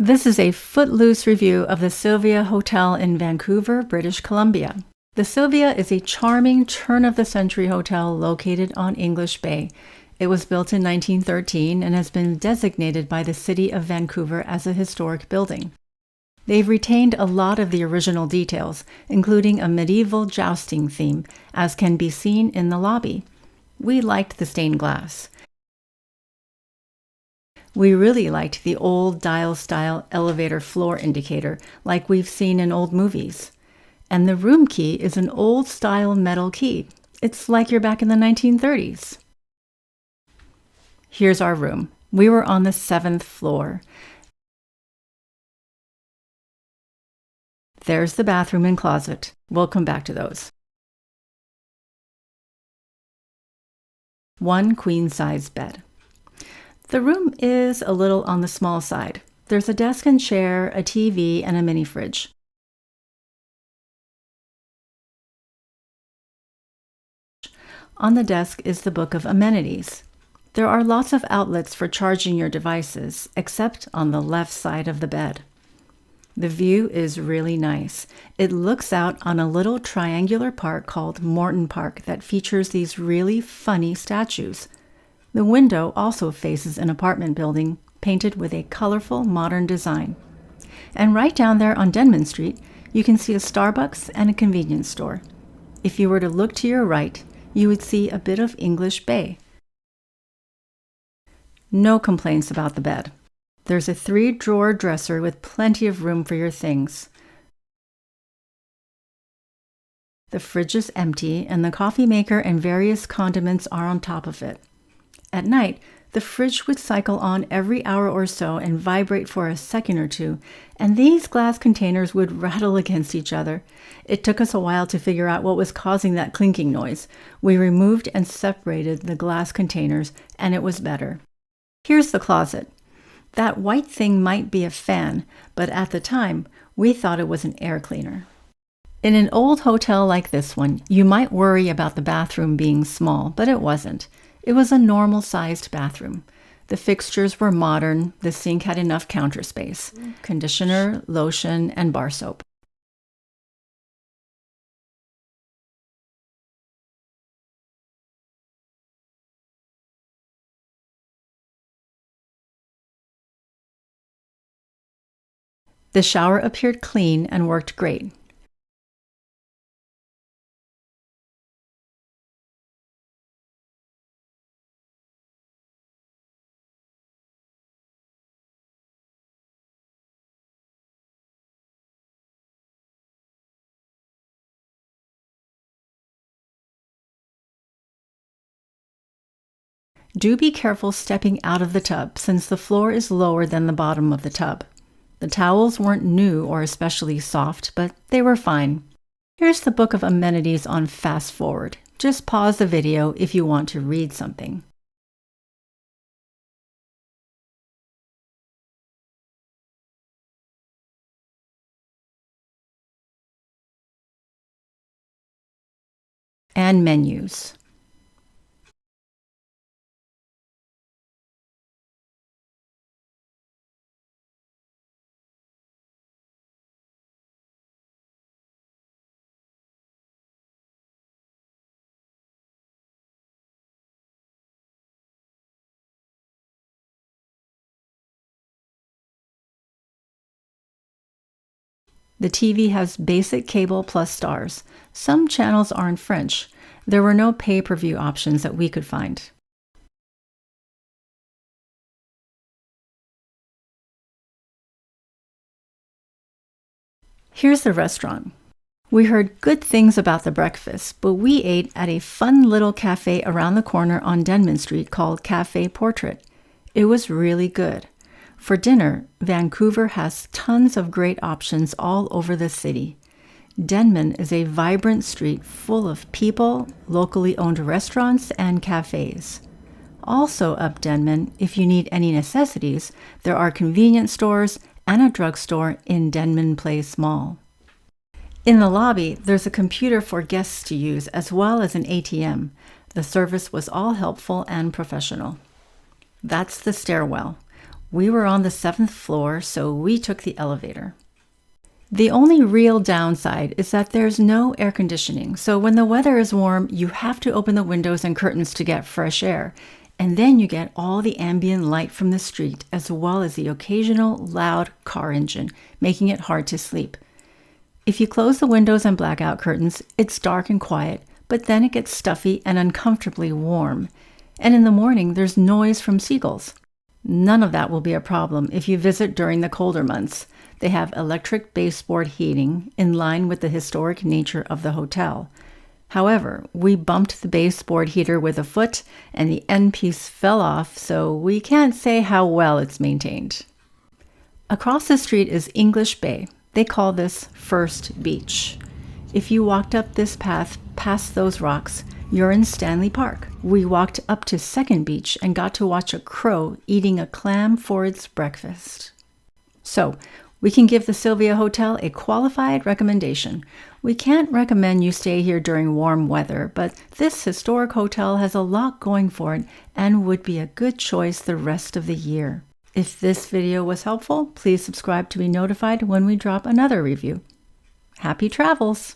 This is a Footloose review of the Sylvia Hotel in Vancouver, British Columbia. The Sylvia is a charming turn-of-the-century hotel located on English Bay. It was built in 1913 and has been designated by the City of Vancouver as a historic building. They've retained a lot of the original details, including a medieval jousting theme, as can be seen in the lobby. We liked the stained glass. We really liked the old dial-style elevator floor indicator, like we've seen in old movies. And the room key is an old-style metal key. It's like you're back in the 1930s. Here's our room. We were on the 7th floor. There's the bathroom and closet. We'll come back to those. One queen-size bed. The room is a little on the small side. There's a desk and chair, a TV, and a mini fridge. On the desk is the book of amenities. There are lots of outlets for charging your devices, except on the left side of the bed. The view is really nice. It looks out on a little triangular park called Morton Park that features these really funny statues. The window also faces an apartment building painted with a colorful modern design. And right down there on Denman Street, you can see a Starbucks and a convenience store. If you were to look to your right, you would see a bit of English Bay. No complaints about the bed. There's a 3-drawer dresser with plenty of room for your things. The fridge is empty, and the coffee maker and various condiments are on top of it. At night, the fridge would cycle on every hour or so and vibrate for a second or two, and these glass containers would rattle against each other. It took us a while to figure out what was causing that clinking noise. We removed and separated the glass containers, and it was better. Here's the closet. That white thing might be a fan, but at the time, we thought it was an air cleaner. In an old hotel like this one, you might worry about the bathroom being small, but it wasn't. It was a normal-sized bathroom. The fixtures were modern, the sink had enough counter space, conditioner, lotion, and bar soap. The shower appeared clean and worked great. Do be careful stepping out of the tub since the floor is lower than the bottom of the tub. The towels weren't new or especially soft, but they were fine. Here's the book of amenities on fast forward. Just pause the video if you want to read something. And menus. The TV has basic cable plus stars. Some channels are in French. There were no pay-per-view options that we could find. Here's the restaurant. We heard good things about the breakfast, but we ate at a fun little cafe around the corner on Denman Street called Cafe Portrait. It was really good. For dinner, Vancouver has tons of great options all over the city. Denman is a vibrant street full of people, locally owned restaurants, and cafes. Also up Denman, if you need any necessities, there are convenience stores and a drugstore in Denman Place Mall. In the lobby, there's a computer for guests to use as well as an ATM. The service was all helpful and professional. That's the stairwell. We were on the 7th floor, so we took the elevator. The only real downside is that there's no air conditioning, so when the weather is warm, you have to open the windows and curtains to get fresh air, and then you get all the ambient light from the street as well as the occasional loud car engine, making it hard to sleep. If you close the windows and blackout curtains, it's dark and quiet, but then it gets stuffy and uncomfortably warm. And in the morning, there's noise from seagulls. None of that will be a problem if you visit during the colder months. They have electric baseboard heating in line with the historic nature of the hotel. However, we bumped the baseboard heater with a foot and the end piece fell off, so we can't say how well it's maintained. Across the street is English Bay. They call this First Beach. If you walked up this path past those rocks, you're in Stanley Park. We walked up to Second Beach and got to watch a crow eating a clam for its breakfast. So, we can give the Sylvia Hotel a qualified recommendation. We can't recommend you stay here during warm weather, but this historic hotel has a lot going for it and would be a good choice the rest of the year. If this video was helpful, please subscribe to be notified when we drop another review. Happy travels!